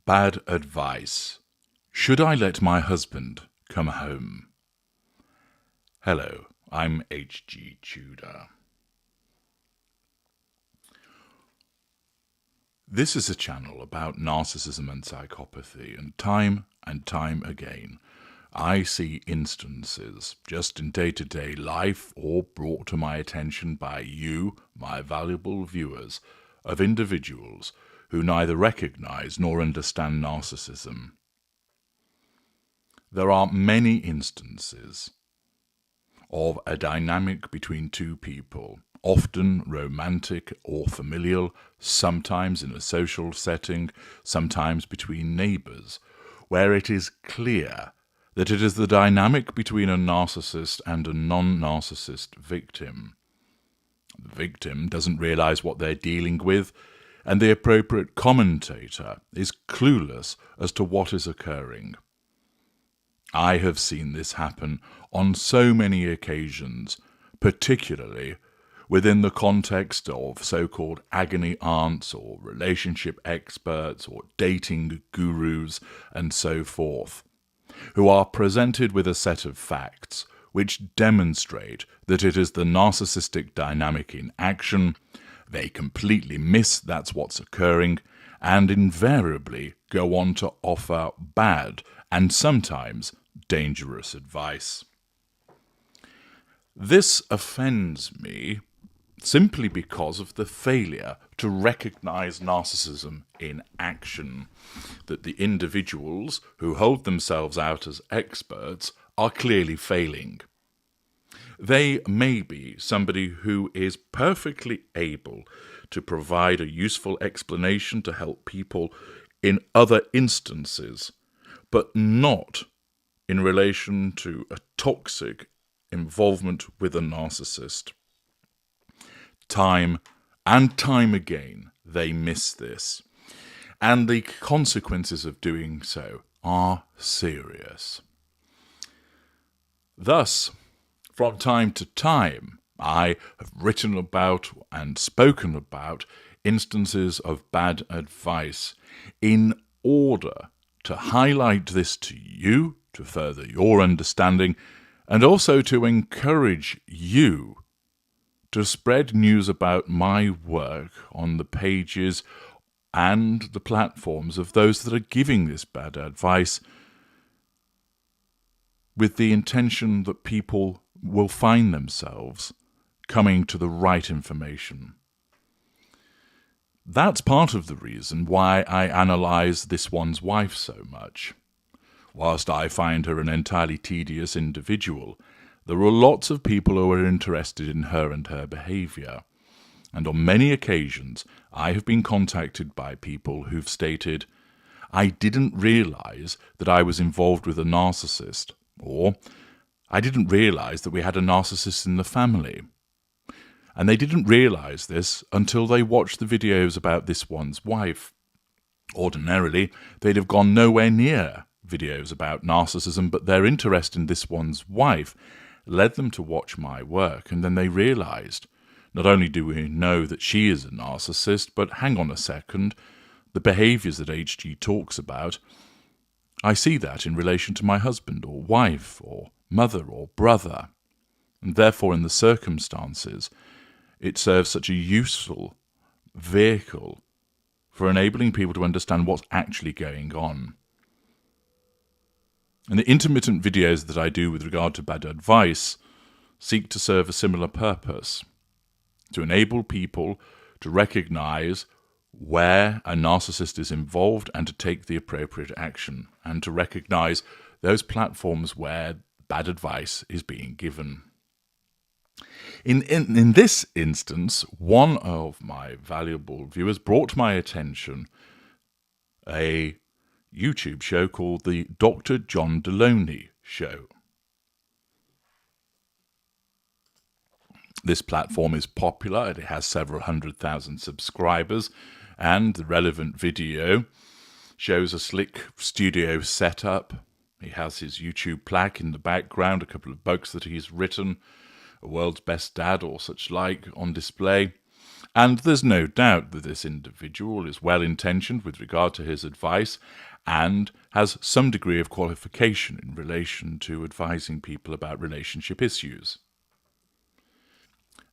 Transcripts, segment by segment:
Bad advice. Should I let my husband come home? Hello, I'm H.G. Tudor. This is a channel about narcissism and psychopathy, and time again, I see instances, just in day-to-day life or brought to my attention by you, my valuable viewers, of individuals who neither recognize nor understand narcissism. There are many instances of a dynamic between two people, often romantic or familial, sometimes in a social setting, sometimes between neighbors, where it is clear that it is the dynamic between a narcissist and a non-narcissist victim. The victim doesn't realize what they're dealing with, and the appropriate commentator is clueless as to what is occurring. I have seen this happen on so many occasions, particularly within the context of so-called agony aunts or relationship experts or dating gurus and so forth, who are presented with a set of facts which demonstrate that it is the narcissistic dynamic in action. They completely miss that's what's occurring and invariably go on to offer bad and sometimes dangerous advice. This offends me simply because of the failure to recognize narcissism in action, that the individuals who hold themselves out as experts are clearly failing. They may be somebody who is perfectly able to provide a useful explanation to help people in other instances, but not in relation to a toxic involvement with a narcissist. Time and time again, they miss this, and the consequences of doing so are serious. Thus, from time to time, I have written about and spoken about instances of bad advice in order to highlight this to you, to further your understanding, and also to encourage you to spread news about my work on the pages and the platforms of those that are giving this bad advice, with the intention that people will find themselves coming to the right information. That's part of the reason why I analyse this one's wife so much. Whilst I find her an entirely tedious individual, there are lots of people who are interested in her and her behaviour, and on many occasions I have been contacted by people who've stated, "I didn't realise that I was involved with a narcissist," or "I didn't realise that we had a narcissist in the family." And they didn't realise this until they watched the videos about this one's wife. Ordinarily, they'd have gone nowhere near videos about narcissism, but their interest in this one's wife led them to watch my work, and then they realised, not only do we know that she is a narcissist, but hang on a second, the behaviours that HG talks about, I see that in relation to my husband or wife or mother or brother, and therefore in the circumstances it serves such a useful vehicle for enabling people to understand what's actually going on. And the intermittent videos that I do with regard to bad advice seek to serve a similar purpose, to enable people to recognise where a narcissist is involved and to take the appropriate action, and to recognise those platforms where bad advice is being given. In this instance, one of my valuable viewers brought to my attention a YouTube show called the Dr. John Deloney Show. This platform is popular, it has several 100,000 subscribers, and the relevant video shows a slick studio setup. He has his YouTube plaque in the background, a couple of books that he's written, A World's Best Dad or such like, on display. And there's no doubt that this individual is well-intentioned with regard to his advice and has some degree of qualification in relation to advising people about relationship issues.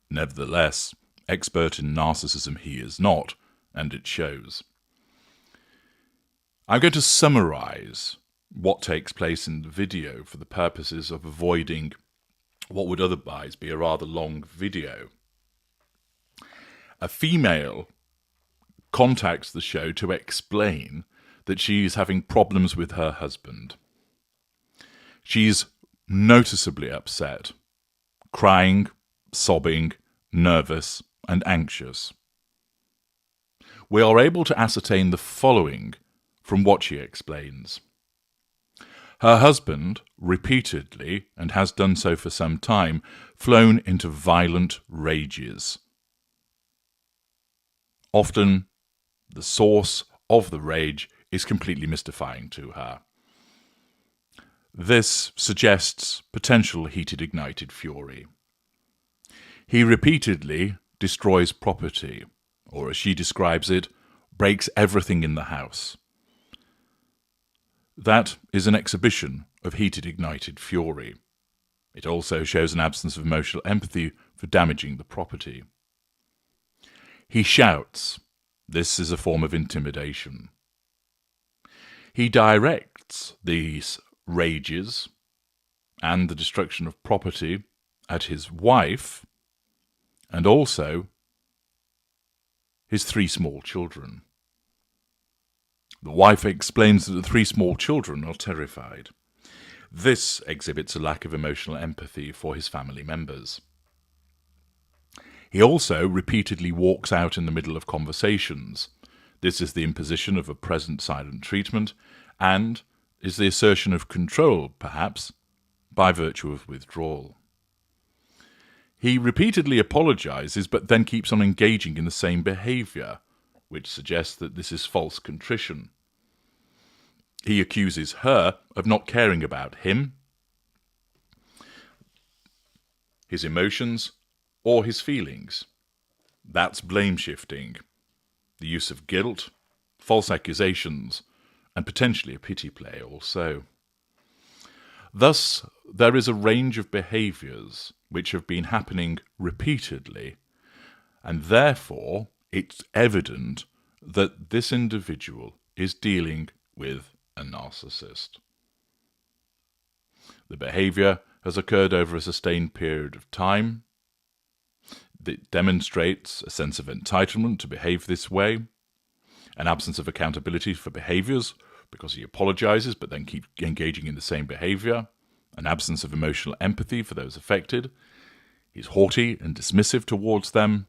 Nevertheless, expert in narcissism he is not, and it shows. I'm going to summarize what takes place in the video for the purposes of avoiding what would otherwise be a rather long video. A female contacts the show to explain that she's having problems with her husband. She's noticeably upset, crying, sobbing, nervous, and anxious. We are able to ascertain the following from what she explains. Her husband, repeatedly, and has done so for some time, flown into violent rages. Often, the source of the rage is completely mystifying to her. This suggests potential heated ignited fury. He repeatedly destroys property, or as she describes it, breaks everything in the house. That is an exhibition of heated ignited fury. It also shows an absence of emotional empathy for damaging the property. He shouts. This is a form of intimidation. He directs these rages and the destruction of property at his wife and also his 3 small children. The wife explains that the 3 small children are terrified. This exhibits a lack of emotional empathy for his family members. He also repeatedly walks out in the middle of conversations. This is the imposition of a present silent treatment and is the assertion of control, perhaps, by virtue of withdrawal. He repeatedly apologizes but then keeps on engaging in the same behavior, which suggests that this is false contrition. He accuses her of not caring about him, his emotions, or his feelings. That's blame shifting, the use of guilt, false accusations, and potentially a pity play also. Thus, there is a range of behaviours which have been happening repeatedly, and therefore it's evident that this individual is dealing with a narcissist. The behaviour has occurred over a sustained period of time. It demonstrates a sense of entitlement to behave this way, an absence of accountability for behaviours because he apologises but then keeps engaging in the same behaviour, an absence of emotional empathy for those affected. He's haughty and dismissive towards them.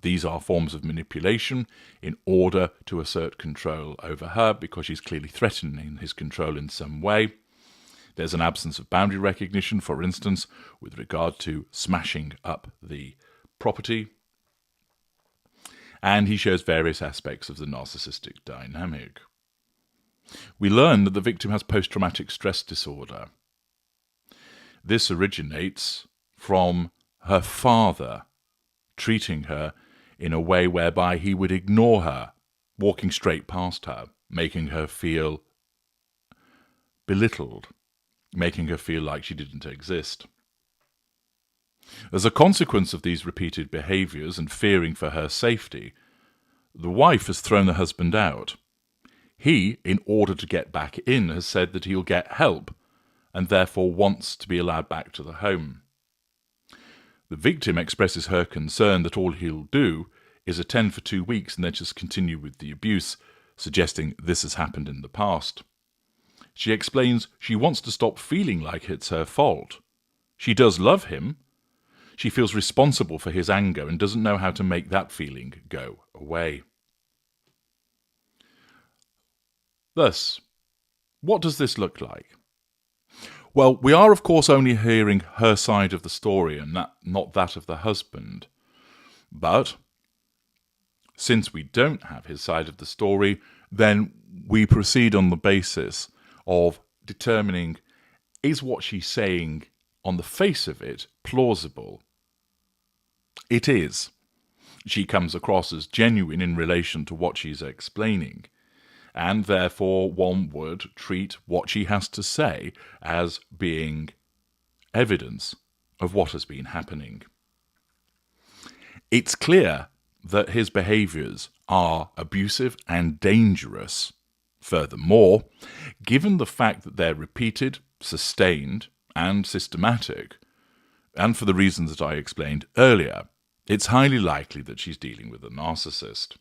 These are forms of manipulation in order to assert control over her because she's clearly threatening his control in some way. There's an absence of boundary recognition, for instance, with regard to smashing up the property. And he shows various aspects of the narcissistic dynamic. We learn that the victim has post-traumatic stress disorder. This originates from her father treating her in a way whereby he would ignore her, walking straight past her, making her feel belittled, making her feel like she didn't exist. As a consequence of these repeated behaviours and fearing for her safety, the wife has thrown the husband out. He, in order to get back in, has said that he'll get help and therefore wants to be allowed back to the home. The victim expresses her concern that all he'll do is attend for 2 weeks and then just continue with the abuse, suggesting this has happened in the past. She explains she wants to stop feeling like it's her fault. She does love him. She feels responsible for his anger and doesn't know how to make that feeling go away. Thus, what does this look like? Well, we are of course only hearing her side of the story and not that of the husband. But since we don't have his side of the story, then we proceed on the basis of determining, is what she's saying on the face of it plausible? It is. she comes across as genuine in relation to what she's explaining, and therefore one would treat what she has to say as being evidence of what has been happening. It's clear that his behaviours are abusive and dangerous. Furthermore, given the fact that they're repeated, sustained, and systematic, and for the reasons that I explained earlier, it's highly likely that she's dealing with a narcissist.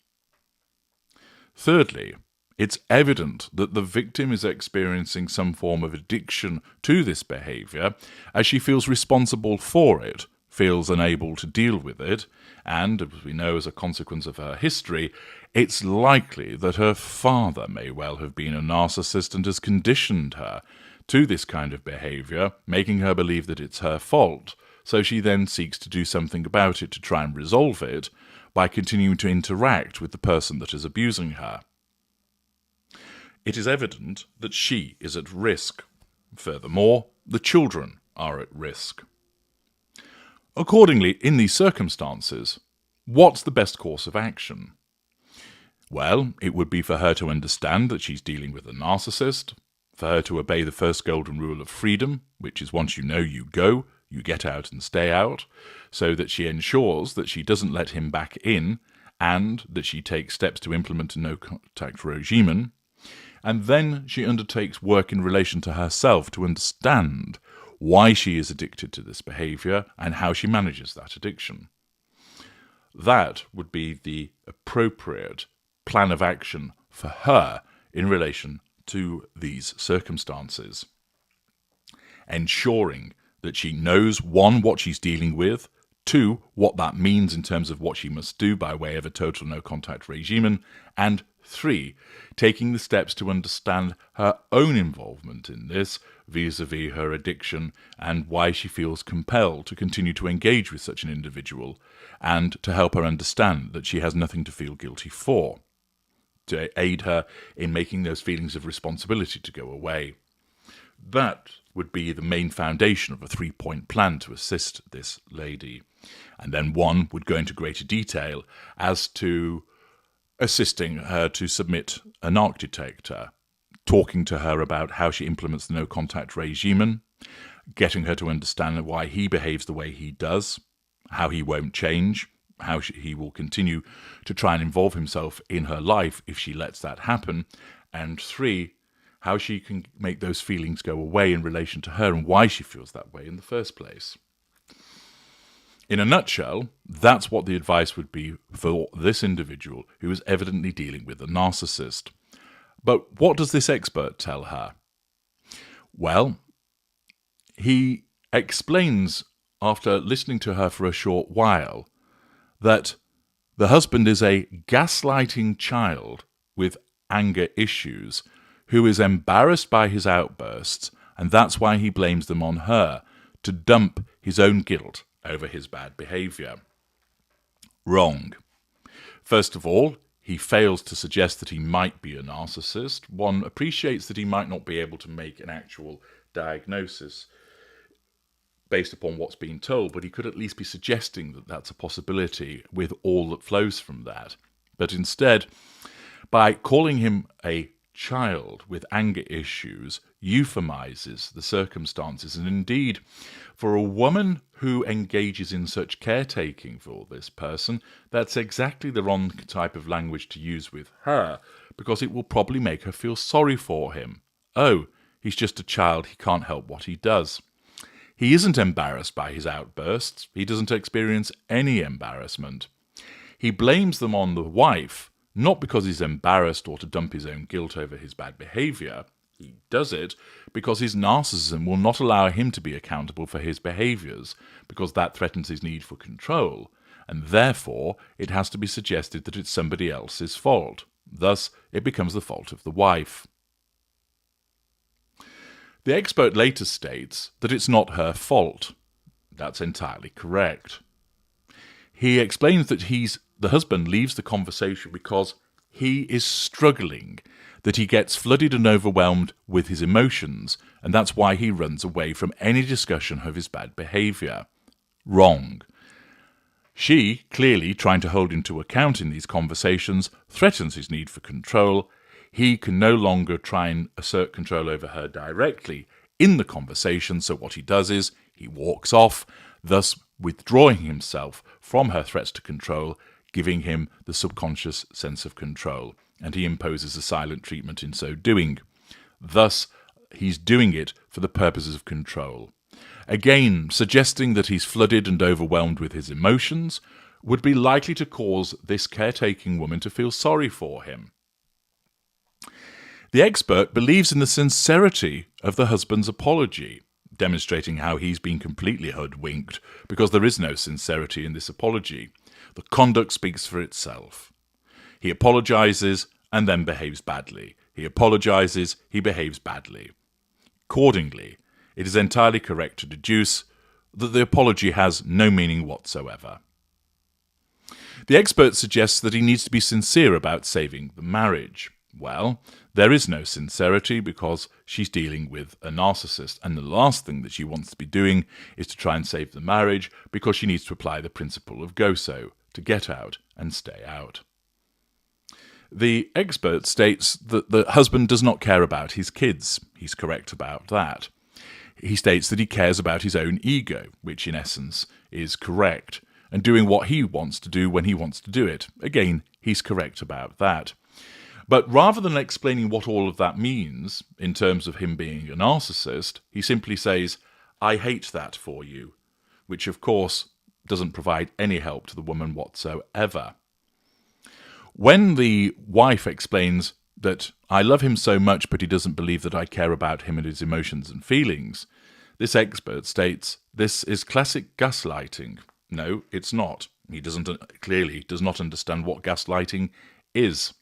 Thirdly, it's evident that the victim is experiencing some form of addiction to this behaviour, as she feels responsible for it, feels unable to deal with it, and, as we know as a consequence of her history, it's likely that her father may well have been a narcissist and has conditioned her to this kind of behaviour, making her believe that it's her fault, so she then seeks to do something about it to try and resolve it by continuing to interact with the person that is abusing her. It is evident that she is at risk. Furthermore, the children are at risk. Accordingly, in these circumstances, what's the best course of action? Well, it would be for her to understand that she's dealing with a narcissist, for her to obey the first golden rule of freedom, which is once you know you go, you get out and stay out, so that she ensures that she doesn't let him back in, and that she takes steps to implement a no-contact regime. And then she undertakes work in relation to herself to understand why she is addicted to this behaviour and how she manages that addiction. That would be the appropriate plan of action for her in relation to these circumstances. Ensuring that she knows, one, what she's dealing with, two, what that means in terms of what she must do by way of a total no-contact regime, and three, taking the steps to understand her own involvement in this vis-à-vis her addiction and why she feels compelled to continue to engage with such an individual, and to help her understand that she has nothing to feel guilty for, to aid her in making those feelings of responsibility to go away. That would be the main foundation of a three-point plan to assist this lady. And then one would go into greater detail as to assisting her to submit a narc detector, talking to her about how she implements the no-contact regime, getting her to understand why he behaves the way he does, how he won't change, how he will continue to try and involve himself in her life if she lets that happen, and three, how she can make those feelings go away in relation to her and why she feels that way in the first place. In a nutshell, that's what the advice would be for this individual who is evidently dealing with a narcissist. But what does this expert tell her? Well, he explains, after listening to her for a short while, that the husband is a gaslighting child with anger issues who is embarrassed by his outbursts, and that's why he blames them on her, to dump his own guilt over his bad behaviour. Wrong. First of all, he fails to suggest that he might be a narcissist. One appreciates that he might not be able to make an actual diagnosis based upon what's being told, but he could at least be suggesting that that's a possibility with all that flows from that. But instead, by calling him a child with anger issues, euphemizes the circumstances. And indeed, for a woman who engages in such caretaking for this person, that's exactly the wrong type of language to use with her, because it will probably make her feel sorry for him. Oh, he's just a child, he can't help what he does. He isn't embarrassed by his outbursts. He doesn't experience any embarrassment. He blames them on the wife, not because he's embarrassed or to dump his own guilt over his bad behaviour. He does it because his narcissism will not allow him to be accountable for his behaviours, because that threatens his need for control, and therefore it has to be suggested that it's somebody else's fault. Thus, it becomes the fault of the wife. The expert later states that it's not her fault. That's entirely correct. He explains that the husband leaves the conversation because he is struggling, that he gets flooded and overwhelmed with his emotions, and that's why he runs away from any discussion of his bad behaviour. Wrong. She, clearly trying to hold him to account in these conversations, threatens his need for control. He can no longer try and assert control over her directly in the conversation, so what he does is he walks off, thus withdrawing himself from her threats to control, giving him the subconscious sense of control, and he imposes a silent treatment in so doing. Thus, he's doing it for the purposes of control. Again, suggesting that he's flooded and overwhelmed with his emotions would be likely to cause this caretaking woman to feel sorry for him. The expert believes in the sincerity of the husband's apology, demonstrating how he's been completely hoodwinked because there is no sincerity in this apology. The conduct speaks for itself. He apologizes and then behaves badly. He apologizes, he behaves badly. Accordingly, it is entirely correct to deduce that the apology has no meaning whatsoever. The expert suggests that he needs to be sincere about saving the marriage. Well, there is no sincerity because she's dealing with a narcissist, and the last thing that she wants to be doing is to try and save the marriage because she needs to apply the principle of GOSO, to get out and stay out. The expert states that the husband does not care about his kids. He's correct about that. He states that he cares about his own ego, which in essence is correct, and doing what he wants to do when he wants to do it. Again, he's correct about that. But rather than explaining what all of that means in terms of him being a narcissist, he simply says, "I hate that for you," which of course doesn't provide any help to the woman whatsoever. When the wife explains that "I love him so much, but he doesn't believe that I care about him and his emotions and feelings," this expert states this is classic gaslighting. No, it's not. He clearly does not understand what gaslighting is.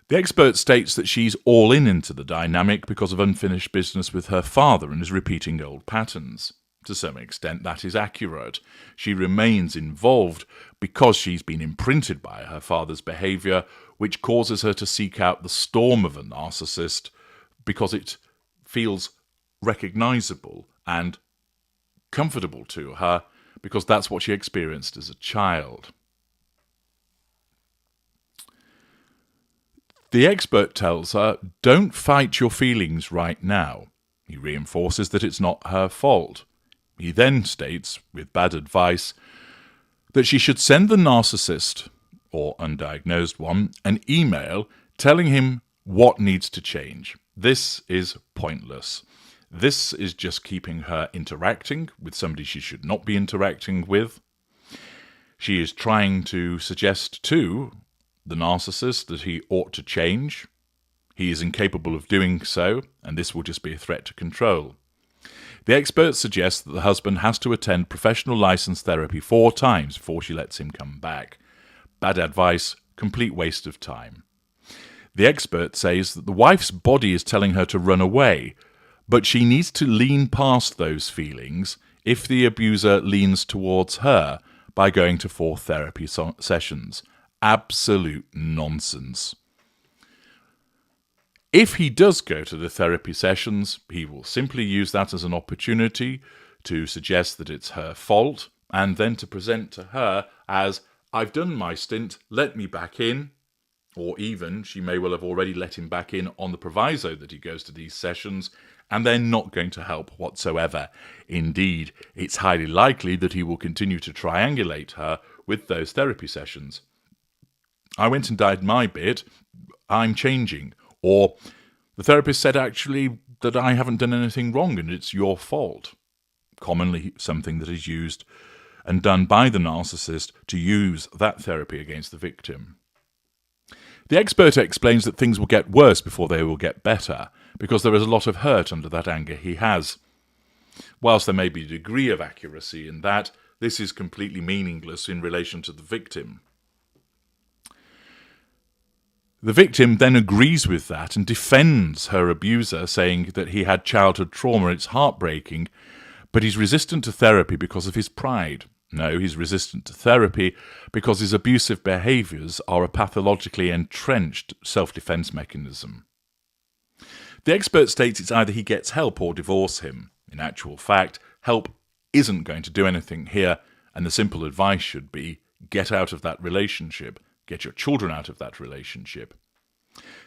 The expert states that she's all into the dynamic because of unfinished business with her father and is repeating old patterns. To some extent, that is accurate. She remains involved because she's been imprinted by her father's behaviour, which causes her to seek out the storm of a narcissist because it feels recognisable and comfortable to her because that's what she experienced as a child. The expert tells her, "Don't fight your feelings right now." He reinforces that it's not her fault. He then states, with bad advice, that she should send the narcissist, or undiagnosed one, an email telling him what needs to change. This is pointless. This is just keeping her interacting with somebody she should not be interacting with. She is trying to suggest to the narcissist that he ought to change. He is incapable of doing so, and this will just be a threat to control. The expert suggests that the husband has to attend professional licensed therapy 4 times before she lets him come back. Bad advice, complete waste of time. The expert says that the wife's body is telling her to run away, but she needs to lean past those feelings if the abuser leans towards her by going to 4 therapy sessions. Absolute nonsense. If he does go to the therapy sessions, he will simply use that as an opportunity to suggest that it's her fault and then to present to her as, "I've done my stint, let me back in." Or even, she may well have already let him back in on the proviso that he goes to these sessions, and they're not going to help whatsoever. Indeed, it's highly likely that he will continue to triangulate her with those therapy sessions. "I went and did my bit, I'm changing." Or, "The therapist said actually that I haven't done anything wrong and it's your fault." Commonly something that is used and done by the narcissist to use that therapy against the victim. The expert explains that things will get worse before they will get better, because there is a lot of hurt under that anger he has. Whilst there may be a degree of accuracy in that, this is completely meaningless in relation to the victim. The victim then agrees with that and defends her abuser, saying that he had childhood trauma, it's heartbreaking, but he's resistant to therapy because of his pride. No, he's resistant to therapy because his abusive behaviours are a pathologically entrenched self-defence mechanism. The expert states it's either he gets help or divorce him. In actual fact, help isn't going to do anything here, And the simple advice should be, get out of that relationship. Get your children out of that relationship.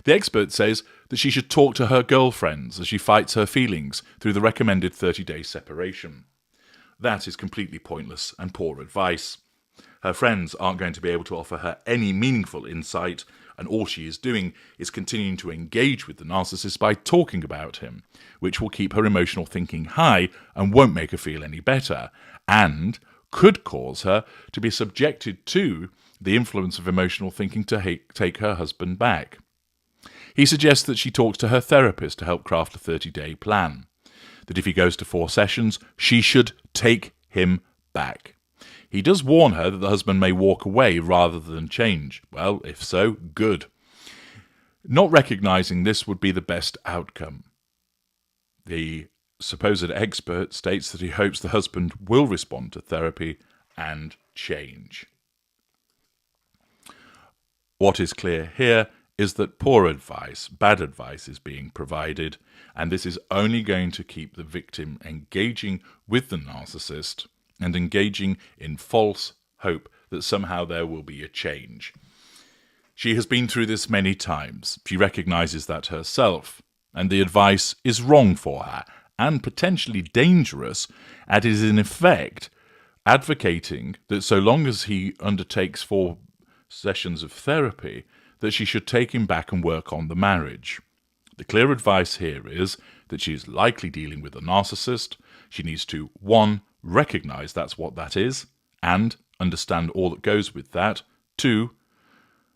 The expert says that she should talk to her girlfriends as she fights her feelings through the recommended 30-day separation. That is completely pointless and poor advice. Her friends aren't going to be able to offer her any meaningful insight, and all she is doing is continuing to engage with the narcissist by talking about him, which will keep her emotional thinking high and won't make her feel any better, and could cause her to be subjected to the influence of emotional thinking to take her husband back. He suggests that she talks to her therapist to help craft a 30-day plan. That if he goes to 4 sessions, she should take him back. He does warn her that the husband may walk away rather than change. Well, if so, good. Not recognising this would be the best outcome. The supposed expert states that he hopes the husband will respond to therapy and change. What is clear here is that poor advice, bad advice is being provided, and this is only going to keep the victim engaging with the narcissist and engaging in false hope that somehow there will be a change. She has been through this many times. She recognises that herself, and the advice is wrong for her and potentially dangerous, and is in effect advocating that so long as he undertakes 4 sessions of therapy, that she should take him back and work on the marriage. The clear advice here is that she is likely dealing with a narcissist. She needs to, 1, recognise that's what that is, and understand all that goes with that. 2,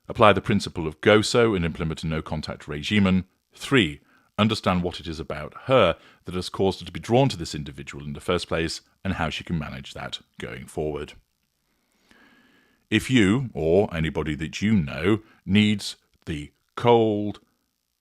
apply the principle of GOSO and implement a no-contact regimen. 3, understand what it is about her that has caused her to be drawn to this individual in the first place, and how she can manage that going forward. If you, or anybody that you know, needs the cold,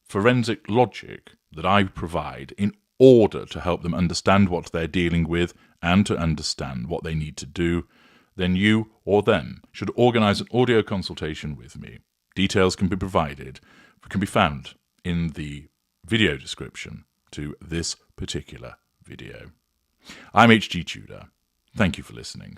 forensic logic that I provide in order to help them understand what they're dealing with and to understand what they need to do, then you or them should organise an audio consultation with me. Details can be found in the video description to this particular video. I'm H.G. Tudor. Thank you for listening.